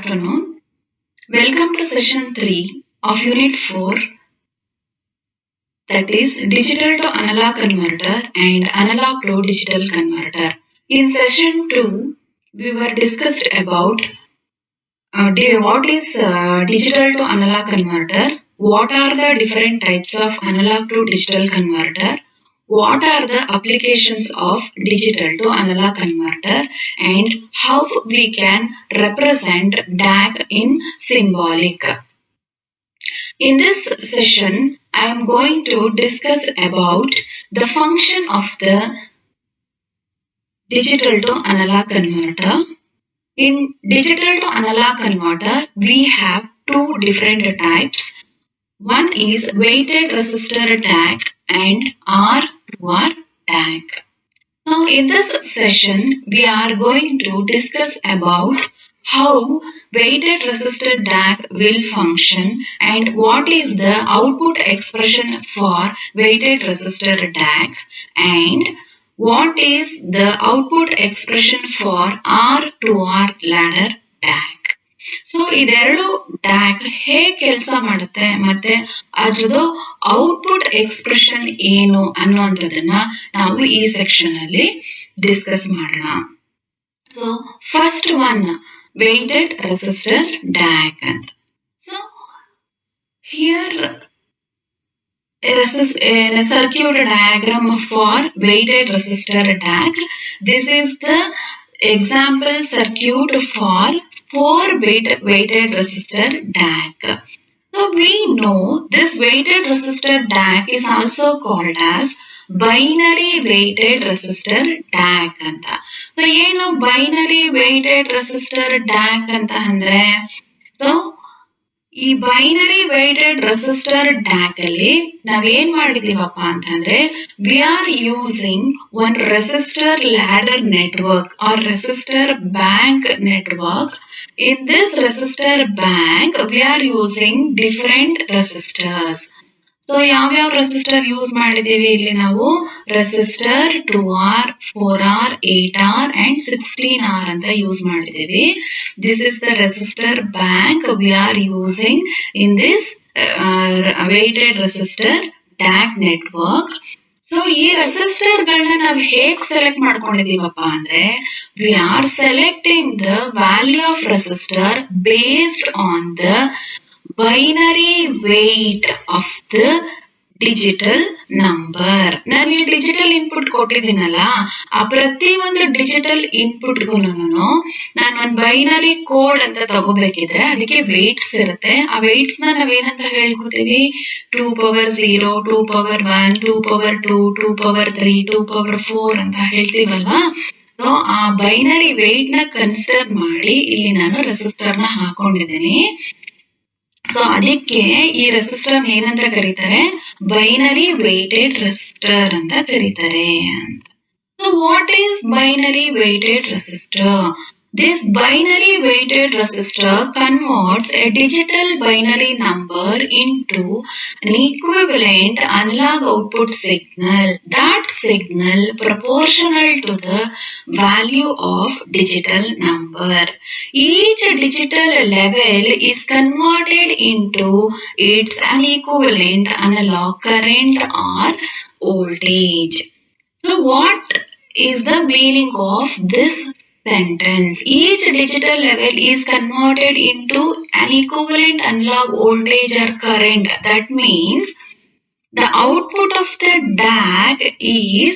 afternoon. Welcome to session 3 of unit 4, that is digital to analog converter and analog to digital converter. In session 2, we were discussed about what is digital to analog converter, what are the different types of analog to digital converter, what are the applications of digital to analog converter, and how we can represent DAC in symbolic. In this session, I am going to discuss about the function of the digital to analog converter. In digital to analog converter, we have two different types. One is weighted resistor DAC and R2R DAC. So in this session, we are going to discuss about how weighted resistor DAC will function and what is the output expression for weighted resistor DAC and what is the output expression for R2R ladder DAC. So ಇದೆರಡು tag ಹೇಗೆ ಕೆಲಸ ಮಾಡುತ್ತೆ ಮತ್ತೆ ಅದ್ರದ್ದು output expression ಏನು ಅನ್ನುವಂಥದ್ದನ್ನ ನಾವು ಈ ಸೆಕ್ಷನ್ ಅಲ್ಲಿ ಡಿಸ್ಕಸ್ ಮಾಡೋಣ. So first one weighted resistor DAC ಅಂತ. So here a circuit diagram for weighted resistor DAC. This is the example circuit for 4-bit weighted resistor DAC. So we know this weighted resistor DAC is also called as binary weighted resistor DAC ಅಂತ. So ಏನು binary weighted resistor DAC ಅಂತ ಅಂದ್ರೆ, so ಈ binary weighted resistor DAC ಅಲ್ಲಿ ನಾವೇನ್ ಮಾಡಿದೀವಪ್ಪ ಅಂತಂದ್ರೆ, we are using one resistor ladder network or resistor bank network. In this resistor bank, we are using different resistors. So ಯಾವ resistor use ಮಾಡಿದೀವಿ ಇಲ್ಲಿ ನಾವು resistor 2R, 4R, 8R and 16R ಅಂತ use ಮಾಡಿದೀವಿ. This is the resistor bank we are using in this weighted resistor DAC network. So ಈ resistor ಗಳನ್ನ ನಾವು ಹೇಗ್ ಸೆಲೆಕ್ಟ್ ಮಾಡ್ಕೊಂಡಿದೀವಪ್ಪ ಅಂದ್ರೆ, we are selecting the value of resistor based on the binary weight of the digital number. ನಾನು ಈ digital input ಕೊಟ್ಟಿದ್ದೀನಲ್ಲ, ಆ ಪ್ರತಿ ಒಂದು ಡಿಜಿಟಲ್ ಇನ್ಪುಟ್ಗೂ ನಾನು ಒಂದು ಬೈನರಿ ಕೋಡ್ ಅಂತ ತಗೋಬೇಕಿದ್ರೆ ಅದಕ್ಕೆ ವೇಟ್ಸ್ ಇರುತ್ತೆ. ಆ ವೇಟ್ಸ್ ನಾವೇನಂತ ಹೇಳ್ಕೊತೀವಿ, 2 power 0, 2 power 1, 2 power 2, 2 power 3, 2 power 4 ಅಂತ ಹೇಳ್ತೀವಲ್ವಾ. ಸೊ ಆ ಬೈನರಿ ವೇಟ್ ನ ಕನ್ಸಿಡರ್ ಮಾಡಿ ಇಲ್ಲಿ ನಾನು ರೆಸಿಸ್ಟರ್ ನ ಹಾಕೊಂಡಿದ್ದೀನಿ. ಸೊ ಅದಕ್ಕೆ ಈ ರೆಸಿಸ್ಟರ್ ಏನಂತ ಕರೀತಾರೆ, ಬೈನರಿ ವೇಟೆಡ್ ರೆಸಿಸ್ಟರ್ ಅಂತ ಕರೀತಾರೆ ಅಂತ. So what is binary weighted resistor? This binary weighted resistor converts a digital binary number into an equivalent analog output signal. That signal proportional to the value of digital number. Each digital level is converted into its an equivalent analog current or voltage. So what is the meaning of this sentence? Each digital level is converted into an equivalent analog voltage or current. That means the output of the DAC is,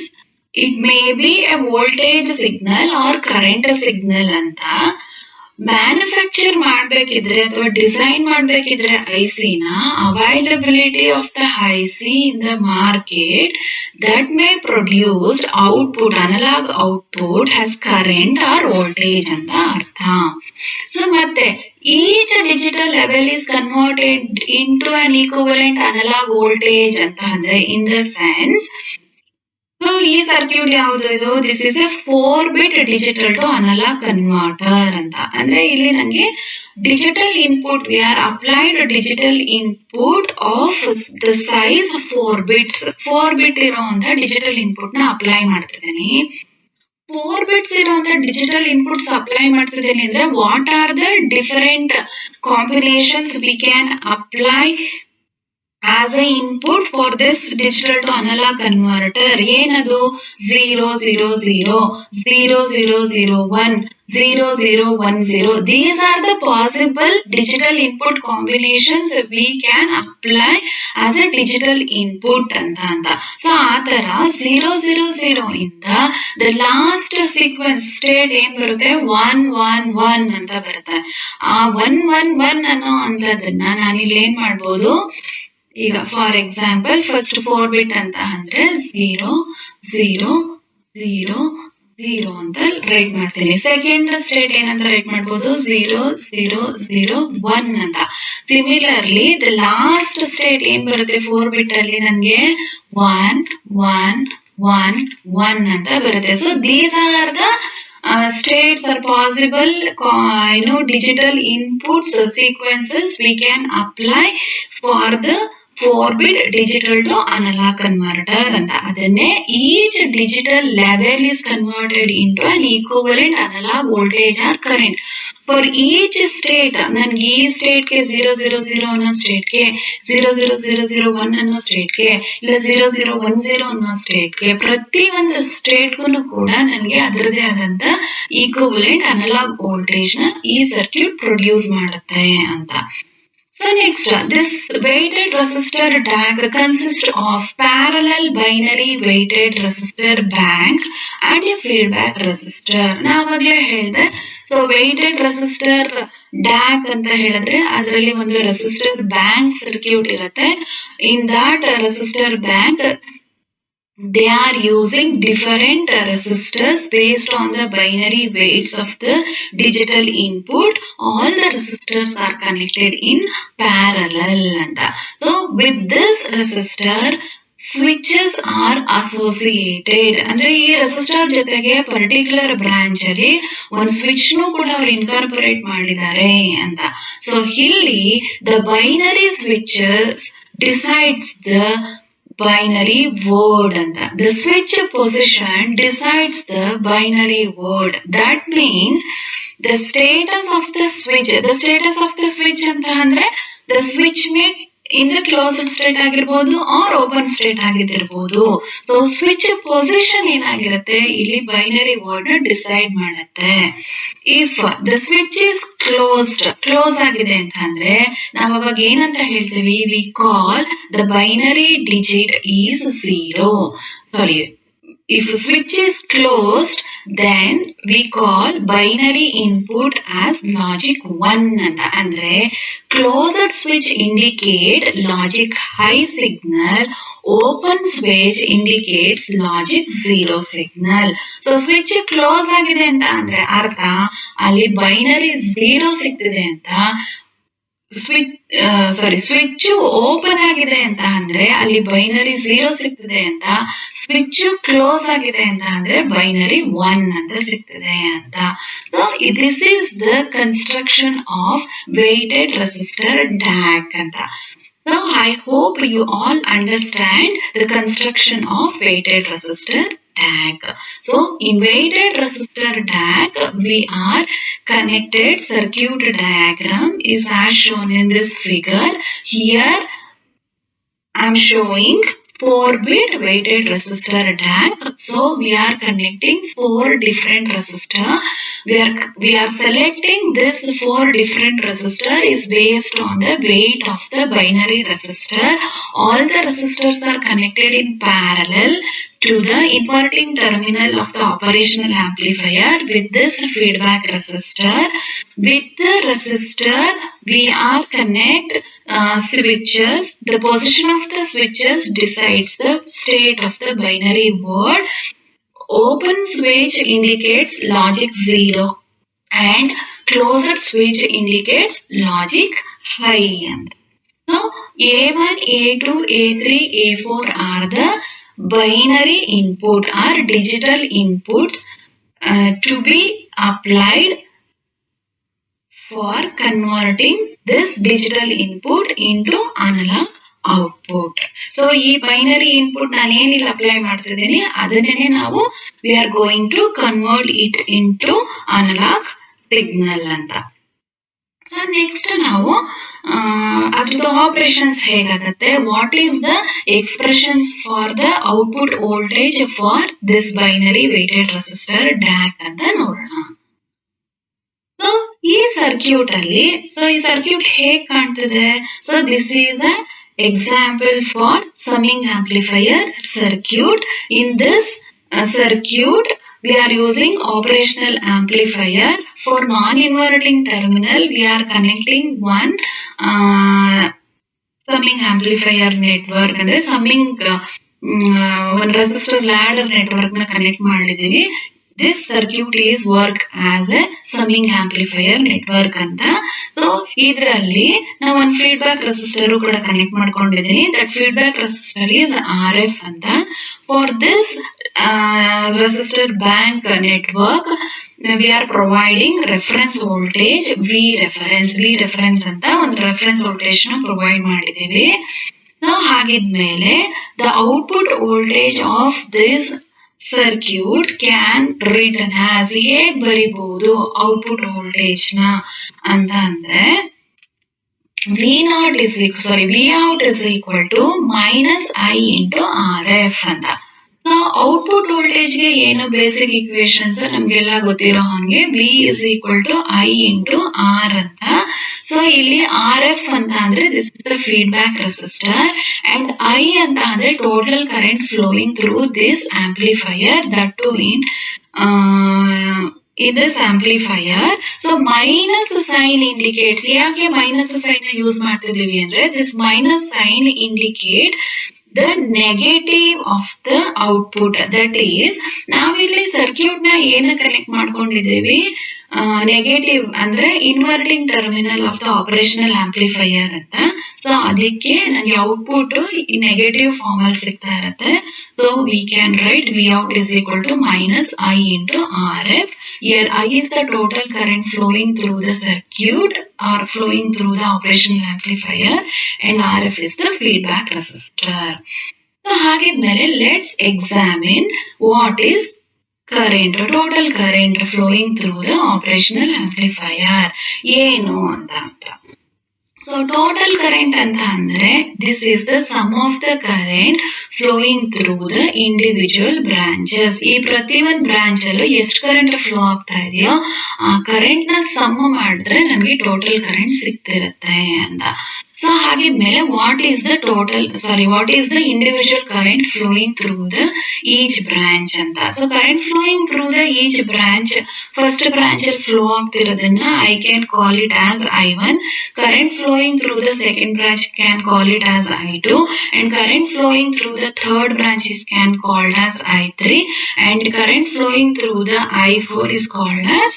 it may be a voltage signal or current signal ಅಂತ. Manufacture ಮಾಡ್ಬೇಕಿದ್ರೆ ಅಥವಾ design ಮಾಡ್ಬೇಕಿದ್ರೆ ಐಸಿನ, availability of the IC in the market that may produce output, analog output has current or voltage ಅಂತ ಅರ್ಥ. So ಮತ್ತೆ each digital level is converted into an equivalent analog voltage ಅಂತ ಅಂದ್ರೆ, in the sense, ಸೊ ಈ circuit ಯಾವುದು ಇದು, this is a 4-bit digital to analogue converter ಅಂತ. ಅಂದ್ರೆ ಇಲ್ಲಿ ನಂಗೆ digital input, we are applied digital input of the size 4 bits. 4 bit ಇರೋಂತ ಡಿಜಿಟಲ್ ಇನ್ಪುಟ್ ನ ಅಪ್ಲೈ ಮಾಡ್ತಿದ್ದೀನಿ. 4 ಬಿಟ್ಸ್ ಇರುವಂತ ಡಿಜಿಟಲ್ ಇನ್ಪುಟ್ ಅಪ್ಲೈ ಮಾಡ್ತಿದ್ದೇನೆ ಅಂದ್ರೆ what are the different combinations we can apply as a input for this digital to analog converter. ಏನದು 0 0 0 0 0 0 1 0 0 1 0. These are the possible digital input combinations we can apply as a digital input ಅಂತ. So ಆ ತರ 0 0 0 ಇಂದ the last sequence state ಏನ್ ಬರುತ್ತೆ 1 1 1 ಅಂತ ಬರುತ್ತೆ. ಆ 1 1 1 ಅನ್ನೋ ಅಂತದನ್ನ ನಾನಿಲ್ಲಿ ಏನ್ ಮಾಡ್ಬೋದು, ಈಗ ಫಾರ್ ಎಕ್ಸಾಂಪಲ್ ಫಸ್ಟ್ 4 ಬಿಟ್ ಅಂತ ಅಂದ್ರೆ 0 0 0 0 ಅಂತ ರೈಟ್ ಮಾಡ್ತೀನಿ. ಸೆಕೆಂಡ್ ಸ್ಟೇಟ್ ಏನಂತ ರೈಟ್ ಮಾಡ್ಬೋದು 0 0 0 1 ಅಂತ. ಸಿಮಿಲರ್ಲಿ ದ ಲಾಸ್ಟ್ ಸ್ಟೇಟ್ ಏನ್ ಬರುತ್ತೆ 4 ಬಿಟ್ ಅಲ್ಲಿ ನನಗೆ 1 1 1 1 ಅಂತ ಬರುತ್ತೆ. So these are the states are possible digital inputs sequences we can apply for the 4-bit digital to analog converter ಅಂತ. ಅದನ್ನೇ each digital level is converted into an equivalent analog voltage or current. For each state ನನಗೆ ಈ state ಗೆ 0 0 0 ಅನ್ನೋ state ಗೆ 0 0 0 0 1 ಅನ್ನೋ state ಗೆ ಇಲ್ಲ 0 0 1 0 ಅನ್ನೋ ಸ್ಟೇಟ್ ಗೆ ಪ್ರತಿ ಒಂದು ಸ್ಟೇಟ್ ಗೂ ಕೂಡ ನನಗೆ ಅದರದೇ ಆದಂತ ಈಕ್ವಿವೆಲೆಂಟ್ ಅನಲಾಗ್ ವೋಲ್ಟೇಜ್ ನ ಈ ಸರ್ಕ್ಯೂಟ್ ಪ್ರೊಡ್ಯೂಸ್ ಮಾಡುತ್ತೆ ಅಂತ. So next, this weighted resistor DAC consists of parallel binary weighted resistor bank and a feedback resistor. ನಾವಾಗಲೇ ಹೇಳಿದೆ, ಸೊ weighted resistor DAC ಅಂತ ಹೇಳಿದ್ರೆ ಅದರಲ್ಲಿ ಒಂದು resistor bank circuit ಇರುತ್ತೆ. In that resistor bank, they are using different resistors based on the binary weights of the digital input. All the resistors are connected in parallel. So with this resistor, switches are associated. ಅಂದ್ರೆ ಈ resistor ಜೊತೆಗೆ particular branch ಅಲ್ಲಿ ಒಂದು switch ನು ಕೂಡ ಅವರು incorporate ಮಾಡಿದ್ದಾರೆ ಅಂತ. ಸೊ ಇಲ್ಲಿ the binary switches decides the binary word and the switch position decides the binary word. That means the status of the switch ಅಂತ ಅಂದ್ರೆ the switch may in the closed state ಆಗಿರಬಹುದು or open state ಆಗಿರಬಹುದು. So switch position ಏನಾಗಿರುತ್ತೆ ಇಲ್ಲಿ binary word ನ decide ಮಾಡುತ್ತೆ. If the switch is close ಆಗಿದೆ ಅಂತ ಅಂದ್ರೆ ನಾವು ಅವಾಗ ಏನಂತ ಹೇಳ್ತೀವಿ, we call the binary digit is 0. Sorry, if switch is closed, then we call binary input as logic 1 ಅಂತ. ಅಂದ್ರೆ closed switch indicate logic high signal, open switch indicates logic 0 signal. So switch close ಆಗಿದೆ ಅಂತ ಅಂದ್ರೆ ಅರ್ಥ ಅಲ್ಲಿ binary 0 ಸಿಗ್ತಿದೆ ಅಂತ. Switch open ಆಗಿದೆ ಅಂತ ಅಂದ್ರೆ ಅಲ್ಲಿ ಬೈನರಿ 0 ಸಿಗ್ತದೆ ಅಂತ. ಸ್ವಿಚ್ ಕ್ಲೋಸ್ ಆಗಿದೆ ಅಂತ ಅಂದ್ರೆ ಬೈನರಿ 1 ಅಂತ ಸಿಗ್ತದೆ ಅಂತ. So this is the construction of weighted resistor DAC ಅಂತ. So I hope you all understand the construction of weighted resistor DAC. So in weighted resistor DAC, we are connected circuit diagram is as shown in this figure. Here I am showing 4-bit weighted resistor DAC. So we are connecting 4 different resistor. We are selecting this 4 different resistor is based on the weight of the binary resistor. All the resistors are connected in parallel to the inverting terminal of the operational amplifier with this feedback resistor. With the resistor, we are connect switches. The position of the switches decides the state of the binary word. Open switch indicates logic 0 and closed switch indicates logic high end. So A1, A2, A3, A4 are the binary input or digital inputs to be applied for converting this digital input into analog output. So ಈ binary input ನಾನು ಏನಿಲ್ಲ apply ಮಾಡ್ತಿದ್ದೀನಿ ಅದನ್ನೇ ನಾವು we are going to convert it into analogue signal ಅಂತ. So next ನಾವು ಅದ್ರದ್ದು operations ಹೇಗಾಗತ್ತೆ, what is the expressions for the output voltage for this binary weighted resistor DAC ಅಂತ ನೋಡೋಣ. ಸೊ ಈ ಸರ್ಕ್ಯೂಟ್ ಅಲ್ಲಿ ಈ ಸರ್ಕ್ಯೂಟ್ ಹೇಗ್ ಕಾಣ್ತಿದೆ, so this is a example for summing amplifier circuit. In this circuit we are using operational amplifier. For non-inverting terminal we are connecting one summing amplifier network ಅಂದ್ರೆ summing one resistor ladder network ನ connect ಮಾಡಿದೀವಿ. This circuit is work as a summing amplifier network ಅಂತ. So ಇದರಲ್ಲಿ ನಾವು ಒಂದು feedback resistor ಕೂಡ connect ಮಾಡ್ಕೊಂಡಿದ್ದೀನಿ. That feedback resistor is RF ಅಂತ. For this resistor bank network we are providing reference voltage V reference ಅಂತ ಒಂದು ರೆಫರೆನ್ಸ್ ವೋಲ್ಟೇಜ್ ನ ಪ್ರೊವೈಡ್ ಮಾಡಿದ್ದೀವಿ. ಸೊ ಹಾಗಿದ್ಮೇಲೆ the output voltage of this circuit can written as, ಹೇಗ್ ಬರಿಬಹುದು output voltage ನ ಅಂತ ಅಂದ್ರೆ Vout is equal to minus I into RF ಅಂತ. ಸೊ ಔಟ್ಪುಟ್ ವೋಲ್ಟೇಜ್ ಗೆ ಏನು ಬೇಸಿಕ್ ಇಕ್ವೇಶನ್ಸ್ ನಮ್ಗೆಲ್ಲ ಗೊತ್ತಿರೋ ಹಾಗೆ V is equal to I into R ಅಂತ. ಸೊ ಇಲ್ಲಿ RF ಅಂತ ಅಂದ್ರೆ this is the feedback resistor and I ಅಂತ ಅಂದ್ರೆ total current flowing through this amplifier, that to in this amplifier. So minus sign indicates, ಯಾಕೆ minus sign use ಮಾಡ್ತಿದೀವಿ ಅಂದ್ರೆ this minus sign indicate the negative of the output. That is, ನಾವಿಲ್ಲಿ circuit ನ ಏನ connect ಮಾಡ್ಕೊಂಡಿದ್ದೀವಿ, negative ಅಂದ್ರೆ inverting terminal of the operational amplifier ಅಂತ. So ಅದಕ್ಕೆ ನನಗೆ ಔಟ್ಪುಟ್ ನೆಗೆಟಿವ್ ಫಾರ್ಮ್ ಅಲ್ಲಿ ಸಿಗ್ತಾ ಇರುತ್ತೆ. So we can write Vout is equal to minus I into RF. Here I is the total current flowing through the circuit or flowing through the operational amplifier and RF is the feedback resistor. So ಹಾಗಿದ್ಮೇಲೆ let's examine what is current, total current flowing through the operational amplifier ಏನು ಅಂತ. So total current ಅಂತ ಅಂದ್ರೆ this is the sum of the current flowing through the individual branches. ಈ ಪ್ರತಿ ಒಂದು branch ಅಲ್ಲೂ ಎಷ್ಟು current flow ಆಗ್ತಾ ಇದೆಯೋ ಆ ಕರೆಂಟ್ ನ ಸಮ್ ಮಾಡಿದ್ರೆ ನಮಗೆ ಟೋಟಲ್ ಕರೆಂಟ್ ಸಿಗ್ತಿರುತ್ತೆ ಅಂತ. ಸೊ ಹಾಗಿದ್ಮೇಲೆ what is the individual current flowing through the each branch ಅಂತ. So current flowing through the each branch, first branch ಅಲ್ಲಿ ಫ್ಲೋ ಆಗ್ತಿರೋದನ್ನ I can call it as I1. Current flowing through the second branch can call it as I2, and current flowing through the third branch is can called as I3, and current flowing through the I4 is called as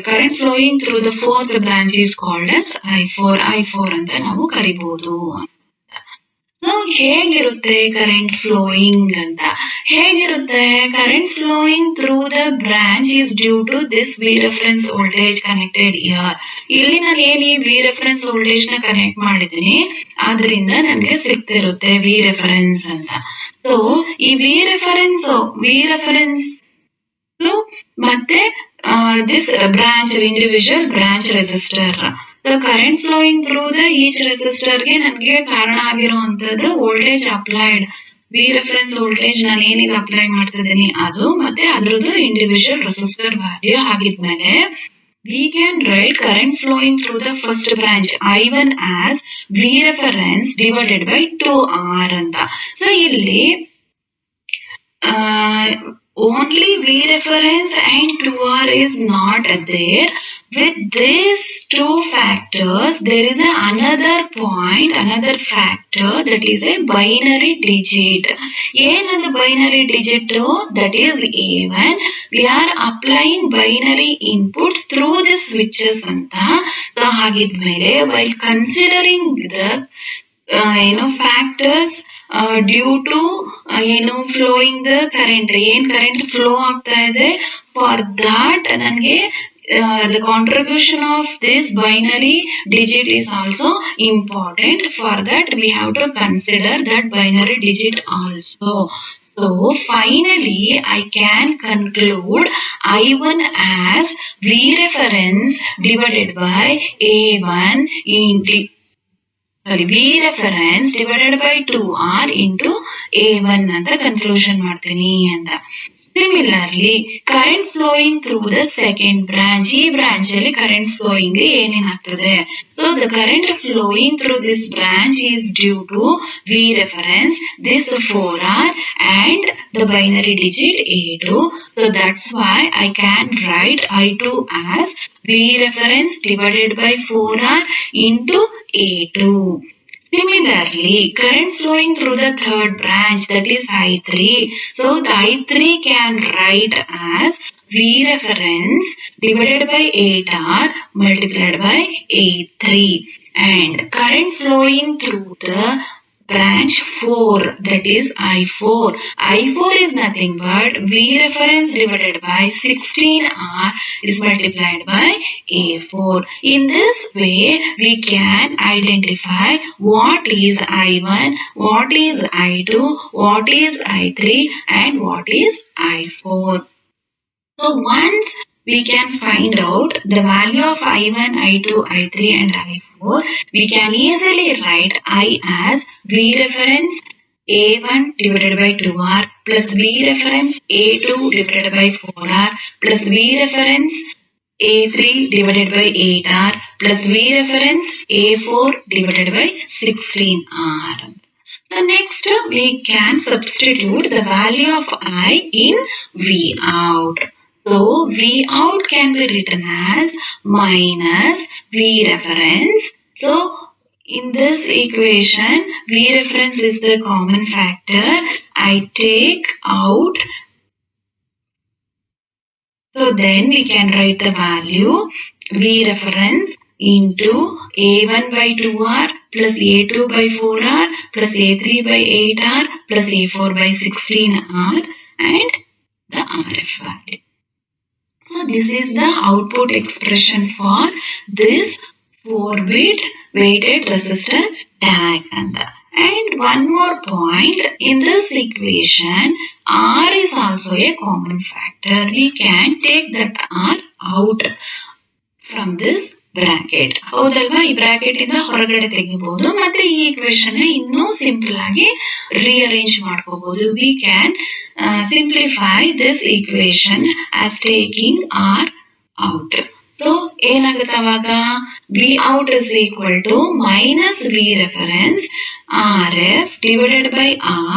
current flowing through the fourth branch is called as I4 ಅಂತ ನಾವು ಕರಿಬಹುದು. So ಹೇಗಿರುತ್ತೆ current flowing ಅಂತ, ಹೇಗಿರುತ್ತೆ current flowing through the branch is due to this V reference voltage connected here. ಇಲ್ಲಿ ನಾನು ಏನ್ ಈ ವಿ ರೆಫರೆನ್ಸ್ ವೋಲ್ಟೇಜ್ ನ ಕನೆಕ್ಟ್ ಮಾಡಿದೀನಿ ಆದ್ರಿಂದ ನನಗೆ ಸಿಗ್ತಿರುತ್ತೆ ವಿ ರೆಫರೆನ್ಸ್ ಅಂತ. ಸೊ ಈ ವಿ ರೆಫರೆನ್ಸ್ ಮತ್ತೆ this branch individual branch resistor. So current flowing through the each resistor ಗೆ ನನಗೆ ಕಾರಣ ಆಗಿರುವಂತದ್ದು voltage applied, V reference voltage ನಾನು ಏನಿಲ್ಲ ಅಪ್ಲೈ ಮಾಡ್ತಿದ್ದೀನಿ ಅದು, ಮತ್ತೆ ಅದ್ರದ್ದು individual resistor value. ಆಗಿದ್ಮೇಲೆ we can write current flowing through the first branch I1 as V reference divided by 2R ಅಂತ. ಸೊ ಇಲ್ಲಿ only V reference and 2R is not there. With these two factors, there is another factor that is a binary digit. ಏನದು binary digit? That is A1. We are applying binary inputs through the switches ಅಂತ. So ಹಾಗಿದ್ಮೇಲೆ while considering the factors due to flowing the current, ಏನ್ current flow ಆಗ್ತಾ ಇದೆ for that ನನಗೆ the contribution of this binary digit is also important. For that, we have to consider that binary digit also. So finally, I can conclude I1 as V reference divided by A1 into V reference divided by 2R into A1 ಅಂತ conclusion ಮಾಡ್ತೀನಿ ಅಂತ. Similarly, current flowing through the second branch. ಈ branch ಅಲ್ಲಿ current flowing ಏನೇನಾಗ್ತದೆ? So the current flowing through this branch is due to V reference, this 4R and the binary digit A2. So that's why I can write I2 as V reference divided by 4R into A2. Similarly, current flowing through the third branch, that is I3. So the I3 can write as V reference divided by 8R multiplied by A3. And current flowing through the branch 4, that is I4. I4 is nothing but V reference divided by 16R is multiplied by A4. In this way, we can identify what is I1, what is I2, what is I3 and what is I4. So once we can find out the value of I1, I2, I3 and I4, we can easily write I as V reference A1 divided by 2R plus V reference A2 divided by 4R plus V reference A3 divided by 8R plus V reference A4 divided by 16R. So next we can substitute the value of I in V out. So V out can be written as minus V reference. So in this equation, V reference is the common factor. I take out. So then we can write the value V reference into A1 by 2R plus A2 by 4R plus A3 by 8R plus A4 by 16R and the RF value. So this is the output expression for this 4-bit weighted resistor tag. And one more point, in this equation, R is also a common factor. We can take that R out from this bracket. ಹೌದಲ್ವಾ, ಈ bracket ಇಂದ ಹೊರಗಡೆ ತೆಗಿಬಹುದು ಮತ್ತೆ ಈ equation ಇನ್ನೂ simple ಆಗಿ rearrange ಮಾಡ್ಕೋಬಹುದು. We can simplify this equation as taking R out. So ಏನಾಗುತ್ತೆ ಅವಾಗ? V out is equal to minus V reference RF divided by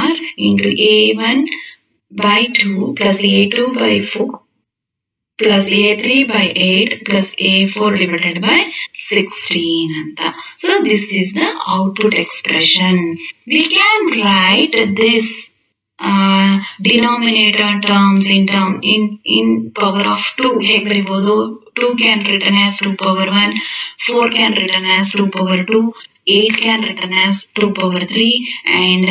R into A1 by 2 plus A2 by 4 plus A3 by 8 plus A4 divided by 16 anta. So this is the output expression. We can write this denominator terms in power of 2. ಹೇಗೆ ಬರಿಬಹುದು? 2 can written as 2 power 1, 4 can written as 2 power 2, 8 can written as 2 power 3 and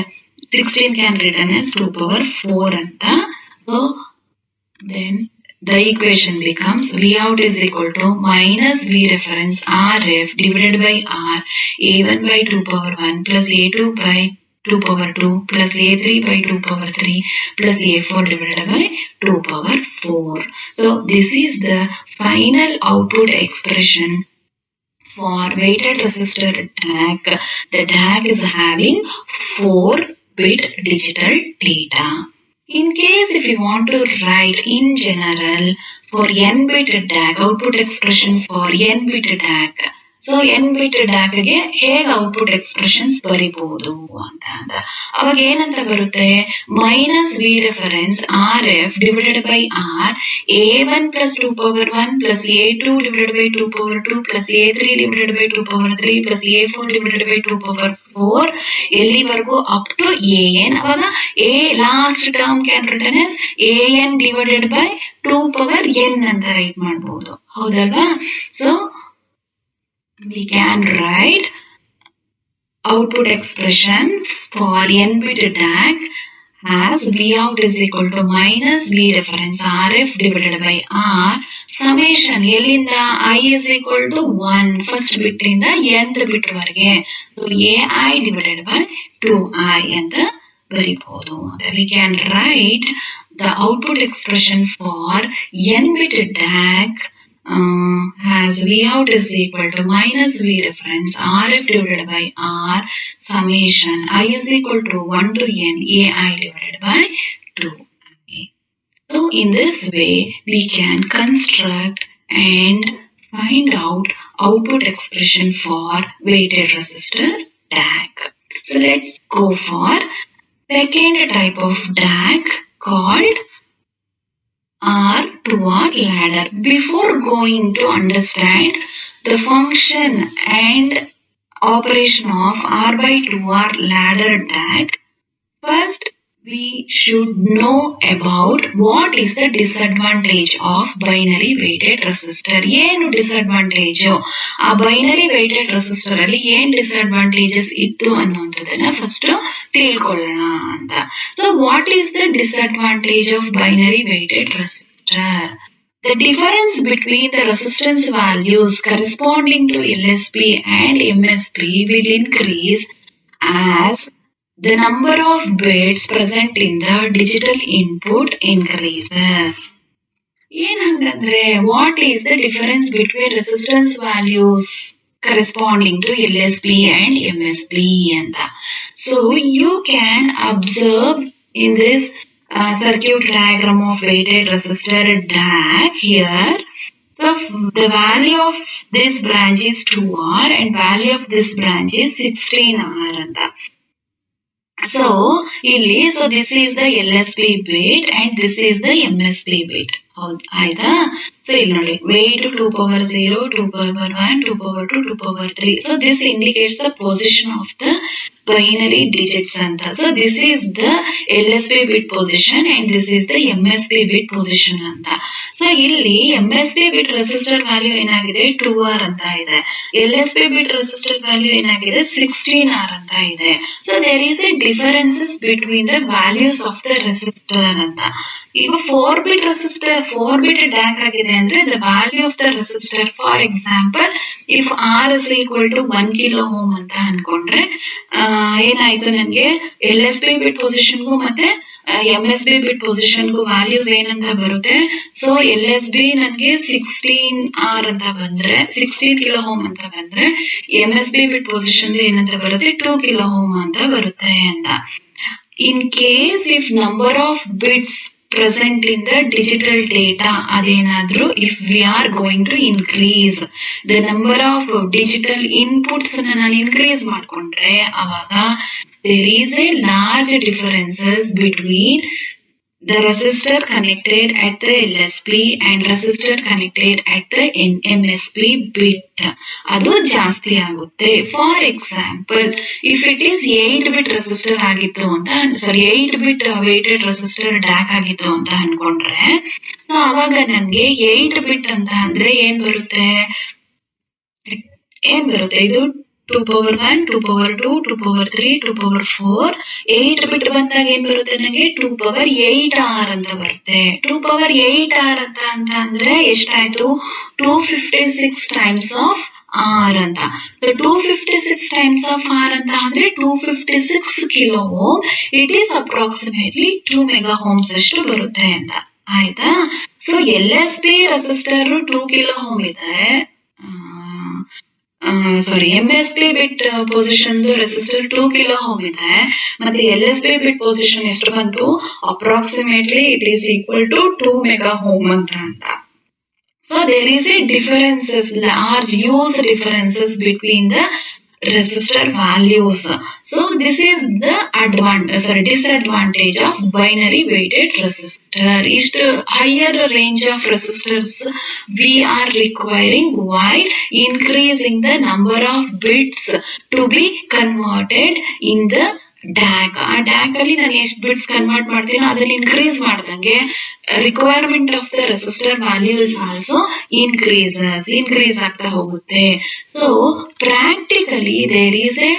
16 can written as 2 power 4 anta. So then the equation becomes V out is equal to minus V reference RF divided by R A1 by 2 power 1 plus A2 by 2 power 2 plus A3 by 2 power 3 plus A4 divided by 2 power 4. So this is the final output expression for weighted resistor tag. The tag is having 4-bit digital data. In case if you want to write in general for n-bit DAC, output expression for n-bit DAC. So n-bit DAC ಗೆ ಹೇಗೆ output expressions ಬರಿಬಹುದು ಅಂತ ಅವಾಗ ಏನಂತ ಬರುತ್ತೆ? Minus V reference RF divided by R A1 plus 2 power 1 plus A2 divided by 2 power 2 plus A3 divided by 2 power 3 plus A4 divided by 2 power 4 ಎಲ್ಲಿವರೆಗೂ up to AN. ಅವಾಗ A last term can written as AN divided by 2 power N ಅಂತ write ಮಾಡಬಹುದು. ಹೌದಲ್ವಾ? So we can write output expression for n-bit DAC as V out is equal to minus V reference RF divided by R summation ಎಲ್ಲಿಂದ I is equal to 1 first bit ಇಂದ nth bit ವರೆಗೆ. So AI divided by 2I ಅಂತ ಬರೀಬಹುದು. We can write the output expression for n bit DAC has V out is equal to minus V reference RF divided by R summation I is equal to 1 to n AI divided by 2I. So in this way we can construct and find out output expression for weighted resistor DAC. So let's go for second type of DAC called R2R ladder. Before going to understand the function and operation of R by 2R ladder DAC, first we should know about what is the disadvantage of binary weighted resistor. ಏನು disadvantage? ಆ binary weighted resistor ಅಲ್ಲಿ ಏನು disadvantages ಇತ್ತು ಅನ್ನುವಂಥದ್ದನ್ನ first ತಿಳ್ಕೊಳ್ಳೋಣ ಅಂತ. So what is the disadvantage of binary weighted resistor? The difference between the resistance values corresponding to LSB and MSB will increase as the number of bits present in the digital input increases. ಏನಂದ್ರೆ what is the difference between resistance values corresponding to LSB and MSB ಅಂತ. So you can observe in this circuit diagram of weighted resistor DAC here. So the value of this branch is 2R and value of this branch is 16R ಅಂತ. So this is the LSB bit and this is the MSB bit. ಆಯ್ತಾ? So ಇಲ್ಲಿ ನೋಡಿ weight 2 power 0, 2 power 1, 2 power 2, 2 power 3. So this indicates the position of the binary digits ಅಂತ. So this is the LSB bit position and this is the MSB bit position ಅಂತ. So ಇಲ್ಲಿ MSB bit resistor value ಏನಾಗಿದೆ 2R ಅಂತ ಇದೆ. LSB bit resistor value ಏನಾಗಿದೆ 16R ಅಂತ ಇದೆ. So there is a differences between the values of the resistor ಅಂತ. ಈಗ 4 bit resistor 4 bit DAC ಆಗಿದೆ ಅಂದ್ರೆ the value of the resistor, for example if R is equal to 1 kilo ohm ಅಂತ ಅನ್ಕೊಂಡ್ರೆ ಏನಾಯ್ತು ನನಗೆ LSB bit position ಗೂ ಮತ್ತೆ MSB bit position ಗೂ values ಏನಂತ ಬರುತ್ತೆ. ಸೊ LSB ನನಗೆ 16R ಅಂತ ಬಂದ್ರೆ 16 kilo ohm ಅಂತ ಬಂದ್ರೆ MSB bit position ಏನಂತ ಬರುತ್ತೆ 2 kilo ohm ಅಂತ ಬರುತ್ತೆ ಅಂತ. In case if number of bits present in the digital data adenadru if we are going to increase the number of digital inputs na increase ಮಾಡ್ಕೊಂಡ್ರೆ ಅವಾಗ there is a large differences between the resistor connected at the LSB and resistor connected at the MSB bit ಅದು ಜಾಸ್ತಿ ಆಗುತ್ತೆ. For example if it is 8 bit resistor ಆಗಿತ್ತು ಅಂತ 8 bit weighted resistor DAC ಆಗಿತ್ತು ಅಂತ ಅನ್ಕೊಂಡ್ರೆ ಸೊ ಅವಾಗ ನನಗೆ 8 bit ಅಂತ ಅಂದ್ರೆ ಏನ್ ಬರುತ್ತೆ ಇದು 2 power 1, 2 power 2, 2 power 3, 2 power 4, 8 bit ಬಂದಾಗ ಏನ್ ಬರುತ್ತೆ ನನಗೆ 2 power 8R ಅಂತ ಬರುತ್ತೆ. 2 power 8R ಅಂತ ಅಂದ್ರೆ ಎಷ್ಟಾಯ್ತು 256 times of R ಅಂತ. So 256 times of R ಅಂತ ಅಂದ್ರೆ 256 kilo ohm. It is approximately 2 mega ohms ಅಷ್ಟು ಬರುತ್ತೆ ಅಂತ. ಆಯ್ತಾ? So LSB resistor 2 kilo ohm ಇದೆ. MSB bit position resistor 2 kilo ohm ಇದೆ ಮತ್ತೆ LSB bit position ಎಷ್ಟು ಬಂತು approximately it is equal to 2 mega ohm ಅಂತ. So there is a differences, large huge differences between the resistor values. So this is the disadvantage of binary weighted resistor. Is higher range of resistors we are requiring while increasing the number of bits to be converted in the DAC. ಆ DAC ಅಲ್ಲಿ ನಾನು ಎಷ್ಟು bits convert ಮಾಡ್ತೀನೋ ಅದನ್ನ increase ಮಾಡ್ದಂಗೆ requirement of the resistor value is also increase ಆಗ್ತಾ ಹೋಗುತ್ತೆ. So practically there is a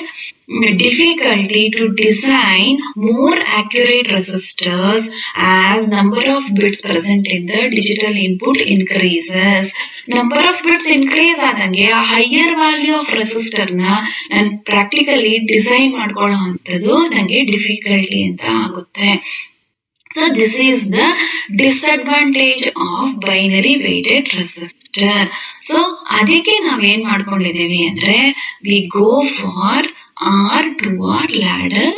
difficulty to design more accurate resistors as number of bits present in the digital input increases. Number of bits increase ಆದಂಗೆ ಆ higher value of resistor ನ ನಾನು practically design ಮಾಡ್ಕೊಳ್ಳೋ ಅಂಥದ್ದು ನನಗೆ difficulty ಅಂತ ಆಗುತ್ತೆ. So this is the disadvantage of binary weighted resistor. So ಅದಕ್ಕೆ ನಾವೇನ್ ಮಾಡ್ಕೊಂಡಿದೀವಿ ಅಂದ್ರೆ we go for R to R ladder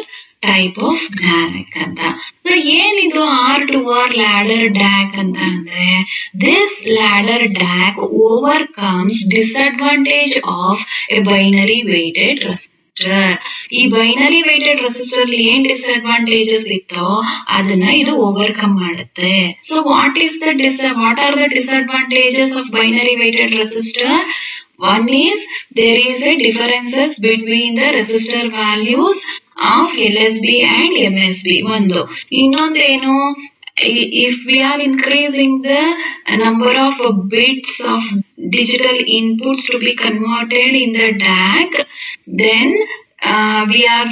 type of DAC ಅಂತ. So ಏನಿದು R to R ladder DAC ಅಂತ ಅಂದ್ರೆ this ladder DAC overcomes disadvantage of a binary weighted resistor. ಈ binary weighted resistor ಏನ್ disadvantages ಇತ್ತೋ ಅದನ್ನ ಇದು ಓವರ್ಕಮ್ ಮಾಡುತ್ತೆ. So what are the disadvantages of binary weighted resistor? One is there is a differences between the resistor values of LSB and MSB. ಒಂದು ಇನ್ನೊಂದೇನು, if we are increasing the number of bits of digital inputs to be converted in the DAC, then we are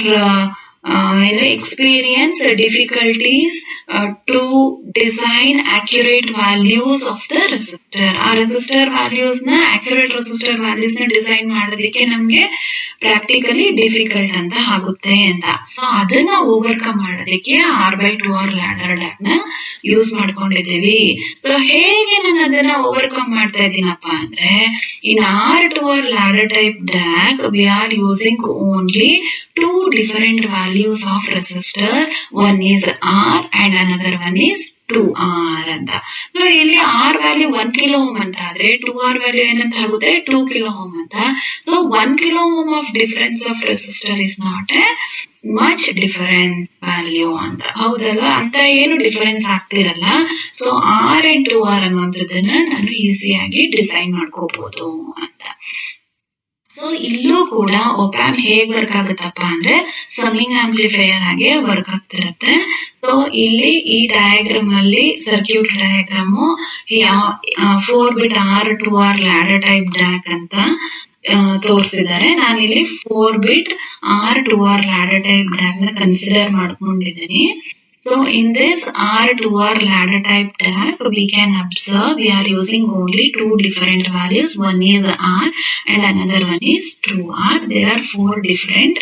experience difficulties to design accurate values of the resistor. ಆ resistor values ನ accurate resistor values ನ design ಮಾಡೋದಕ್ಕೆ ನಮ್ಗೆ practically difficult ಅಂತ ಆಗುತ್ತೆ ಅಂತ. So ಅದನ್ನ overcome ಮಾಡೋದಕ್ಕೆ R/2R ಲ್ಯಾಡರ್ DAC ನ ಯೂಸ್ ಮಾಡ್ಕೊಂಡಿದ್ದೀವಿ. ಸೊ ಹೇಗೆ ನಾನು ಅದನ್ನ ಓವರ್ಕಮ್ ಮಾಡ್ತಾ ಇದ್ದೀನಪ್ಪ ಅಂದ್ರೆ in R/2R ladder type DAC we are using only two different values of resistor. One is R and another one is 2R ಅಂತ. ಸೊ ಇಲ್ಲಿ R ವ್ಯಾಲ್ಯೂ 1 ಕಿಲೋ ಓಮ್ ಅಂತ ಆದ್ರೆ 2R ವ್ಯಾಲ್ಯೂ ಏನಂತ ಆಗುತ್ತೆ 2 ಕಿಲೋ ಓಮ್ ಅಂತ. So 1 kilo ohm of difference of resistor is not a much difference value ಅಂತ. ಹೌದಲ್ವಾ? ಅಂತ ಏನು ಡಿಫರೆನ್ಸ್ ಆಗ್ತಿರಲ್ಲ. ಸೊ R and 2R ಅನ್ನುವಂಥದ್ದನ್ನ ನಾನು ಈಸಿಯಾಗಿ ಡಿಸೈನ್ ಮಾಡ್ಕೋಬಹುದು ಅಂತ. ಸೊ ಇಲ್ಲೂ ಕೂಡ ಒಪ್ಯಾಂಪ್ ಹೇಗ್ ವರ್ಕ್ ಆಗುತ್ತಪ್ಪ ಅಂದ್ರೆ ಸಮ್ಮಿಂಗ್ ಆಂಪ್ಲಿಫೈಯರ್ ಆಗಿ ವರ್ಕ್ ಆಗ್ತಿರತ್ತೆ. ಸೊ ಇಲ್ಲಿ ಈ ಡಯಾಗ್ರಾಮ್ ಅಲ್ಲಿ ಸರ್ಕ್ಯೂಟ್ ಡಯಾಗ್ರಾಮ್ 4 ಬಿಟ್ R/2R ಲ್ಯಾಡರ್ ಟೈಪ್ DAC ಅಂತ ತೋರಿಸಿದ್ದಾರೆ. ನಾನಿಲ್ಲಿ 4 ಬಿಟ್ R/2R ಲ್ಯಾಡರ್ ಟೈಪ್ DAC ನ ಕನ್ಸಿಡರ್ ಮಾಡ್ಕೊಂಡಿದ್ದೀನಿ. So in this R/2R ladder type DAC, we can observe we are using only two different values. One is R and another one is 2R. There are 4 different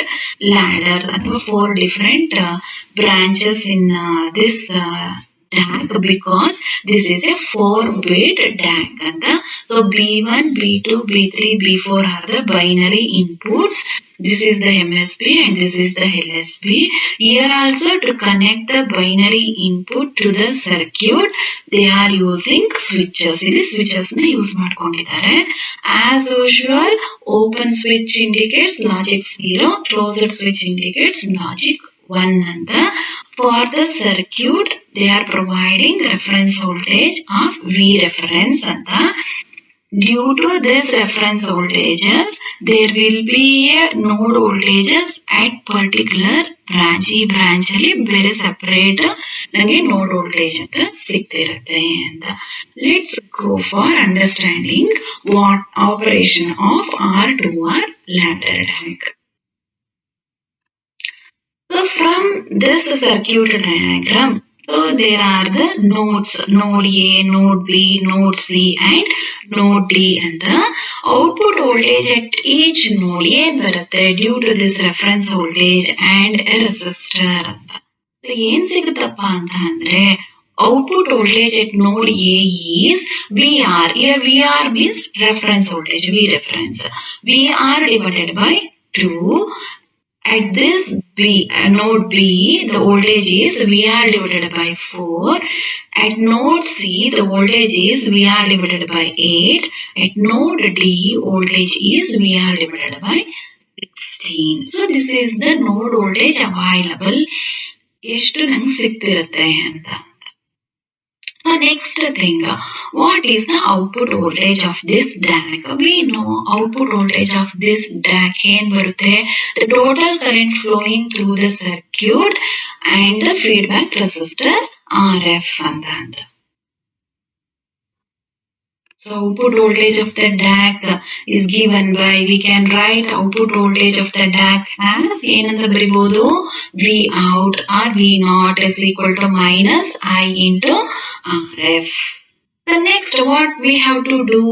ladders or 4 different branches in this DAC because this is a 4-bit DAC. So B1, B2, B3, B4 are the binary inputs. This is the MSB and this is the LSB. Here also to connect the binary input to the circuit, they are using switches. ಇಲ್ಲಿ switches ನ use ಮಾಡ್ಕೊಂಡಿದ್ದಾರೆ. As usual, open switch indicates logic 0, closed switch indicates logic 1 ಅಂತ. For the circuit, they are providing reference voltage of V reference ಅಂತ. Due to this reference voltages, there will be a node voltages at particular branch. ಈ branch ಅಲ್ಲಿ ಬೇರೆ separate ನನಗೆ node voltage ಅಂತ ಸಿಗ್ತಿರುತ್ತೆ ಅಂತ. Let's go for understanding what operation of R/2R ladder DAC. So from this circuit diagram, so there are the nodes, node A, node B, node C and node D and the output voltage at each node ಏನ್ ಬರುತ್ತೆ due to this reference voltage and a resistor ಅಂತ. ಏನ್ ಸಿಗುತ್ತಪ್ಪ ಅಂತ ಅಂದ್ರೆ output voltage at node A is VR. Here VR means reference voltage, V reference. VR divided by 2. At this node B, the voltage is VR divided by 4. At node C, the voltage is VR divided by 8. At node D, voltage is VR divided by 16. So this is the node voltage available. ಎಷ್ಟು ನಂಗೆ ಸಿಗ್ತಿರುತ್ತೆ ಅಂತ. The next thing, what is the output voltage of this DAC? We know output voltage of this DAC ಏನ್ ಬರುತ್ತೆ, the total current flowing through the circuit and the feedback resistor RF ಅಂತ. So output voltage of the DAC is given by, we can write output voltage of the DAC as ಏನಂತ ಬರಿಬಹುದು, V out or V naught is equal to minus I into RF. The next what we have to do,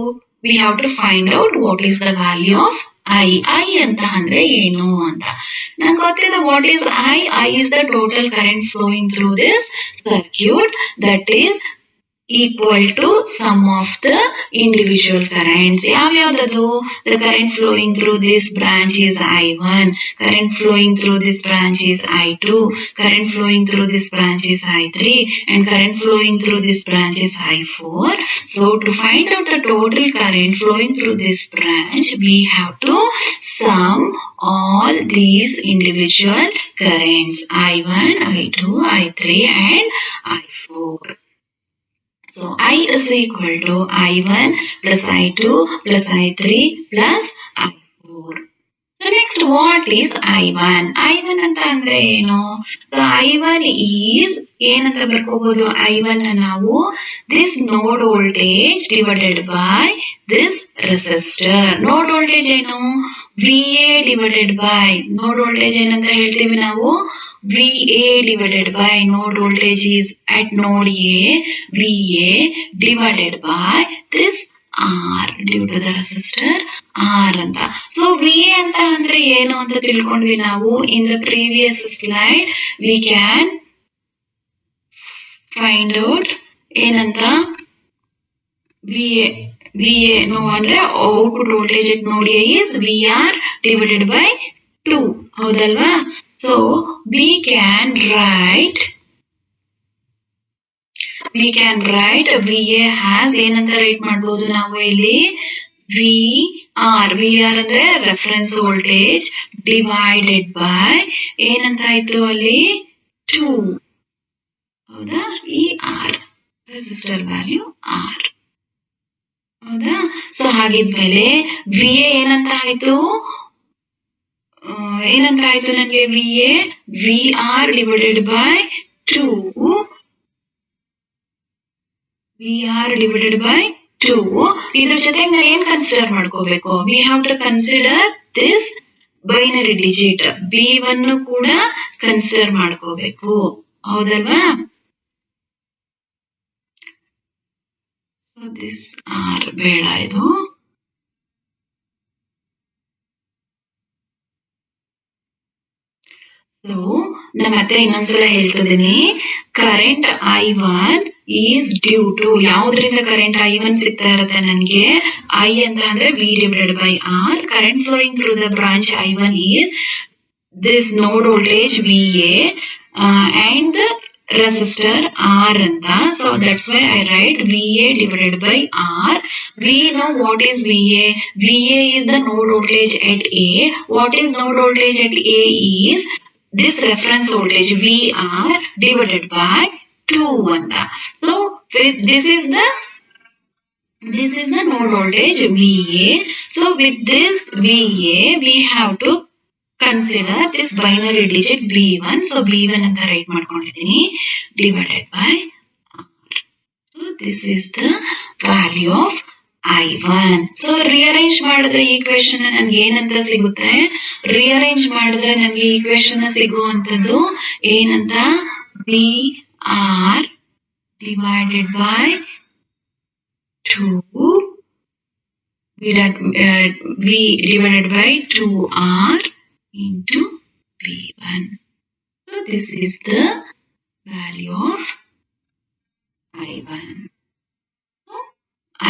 we have to find out what is the value of I. I ಅಂತ ಅಂದ್ರೆ ಏನು ಅಂತ ನಂಗೆ ಗೊತ್ತಿಲ್ಲ. What is I? I is the total current flowing through this circuit, that is equal to sum of the individual currents. ಯಾವ್ಯಾವ್ದದು? The current flowing through this branch is I1, current flowing through this branch is I2, current flowing through this branch is I3, and current flowing through this branch is I4. So to find out the total current flowing through this branch, we have to sum all these individual currents I1, I2, I3 and I4. So I is equal to I1 plus I2 plus I3 plus I4. So next what is I1? I1 ಅಂತ ಅಂದ್ರೆ ಏನು? So I1 is ಏನಂತ ಬರ್ಕೋಬಹುದು? I1 ನಾವು this node voltage divided by this resistor. Node voltage ಏನು? VA divided by, node voltage ಏನಂತ ಹೇಳ್ತೀವಿ ನಾವು? VA divided by, node voltage is at node A, VA divided by this R due to the resistor R ಅಂತ. So VA ಅಂತ ಅಂದ್ರೆ ಏನು ಅಂತ ತಿಳ್ಕೊಂಡ್ವಿ ನಾವು. In the previous slide we can find out ಏನಂತ. VA no ಅಂದ್ರೆ output voltage at node A is VR divided by 2. ಹೌದಲ್ವಾ? So we can write VA has ಏನಂತ ರೈಟ್ ಮಾಡಬಹುದು ನಾವು ಇಲ್ಲಿ? VR ಅಂದ್ರೆ ರೆಫರೆನ್ಸ್ ವೋಲ್ಟೇಜ್ ಡಿವೈಡೆಡ್ ಬೈ ಏನಂತ ಆಯ್ತು ಅಲ್ಲಿ? 2. ಹೌದಾ? ಈ R ರೆಸಿಸ್ಟರ್ ವ್ಯಾಲ್ಯೂ R. ಹೌದಾ? ಸೊ ಹಾಗಿದ್ಮೇಲೆ VA ಏನಂತ ಆಯ್ತು? ನನಗೆ VA VR divided by 2. VR divided by 2. ಇದ್ರ ಜೊತೆಗೆ ನಾನು ಏನ್ ಕನ್ಸಿಡರ್ ಮಾಡ್ಕೋಬೇಕು? We have to consider this binary digit B1 ಕೂಡ ಕನ್ಸಿಡರ್ ಮಾಡ್ಕೋಬೇಕು. ಹೌದಲ್ವಾ? So this R ಬೇಡ ಇದು. So ನಾನು ಮತ್ತೆ ಇನ್ನೊಂದ್ಸಲ ಹೇಳ್ತಿದ್ದೀನಿ. Current I1 is due to, ಯಾವುದರಿಂದ ಕರೆಂಟ್ I1 ಸಿಗ್ತಾ ಇರುತ್ತೆ ನನಗೆ? I ಅಂತ ಅಂದ್ರೆ V divided by R. Current flowing through the branch I1 is this node voltage VA and the resistor R ಅಂತ. So that's why I write VA divided by R. We know what is VA. VA is the node voltage at A. What is node voltage at A is this reference voltage VR divided by 2 ಅಂತ. So this is the node voltage VA. So with this VA we have to consider this binary digit B1. So B1 ಅಂತ right ಮಾಡ್ಕೊಂಡಿದ್ದೀನಿ divided by R. So this is the value of I1. So rearrange ಮಾಡಿದ್ರೆ equation ನನಗೆ ಏನಂತ ಸಿಗುತ್ತೆ? rearrange ಮಾಡಿದ್ರೆ ನನಗೆ equation ಸಿಗುವಂತದ್ದು ಏನಂತ? VR divided by 2 V divided by 2R into V1. So this is the value of I1.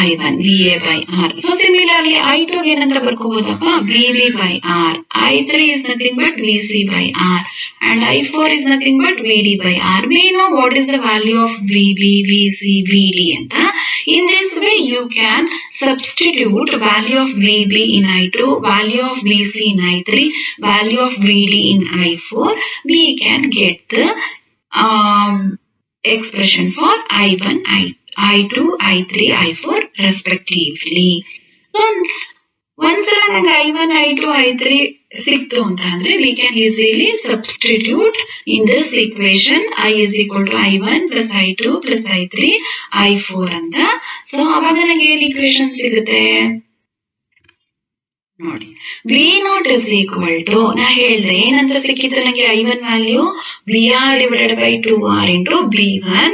I1 VA by R. So similarly I2 ಏನಂತ ಬರ್ಕೋಬಹುದಪ್ಪ? VB by R. I3 is nothing but VC by R. And I4 is nothing but VD by R. We know what is the value of VB, VC, VD ಅಂತ. In this way you can substitute value of VB in I2, value of VC in I3, value of VD in I4. We can get the expression for I1, I2, I3, I4 respectively. So ಒಂದ್ಸಲ ನಂಗೆ I1, I2, I3 ಸಿಕ್ತು ಅಂತ ಅಂದ್ರೆ we can easily substitute in this equation I is equal to I1 plus I2 plus I3 I4 ಅಂತ. So ಅವಾಗ ನಂಗೆ ಏನ್ equation ಸಿಗುತ್ತೆ ನೋಡಿ, V0 is equal to, ನಾ ಹೇಳ್ದೆ ಏನಂತ ಸಿಕ್ಕಿತ್ತು ನಂಗೆ I1 value VR divided by 2R into B1,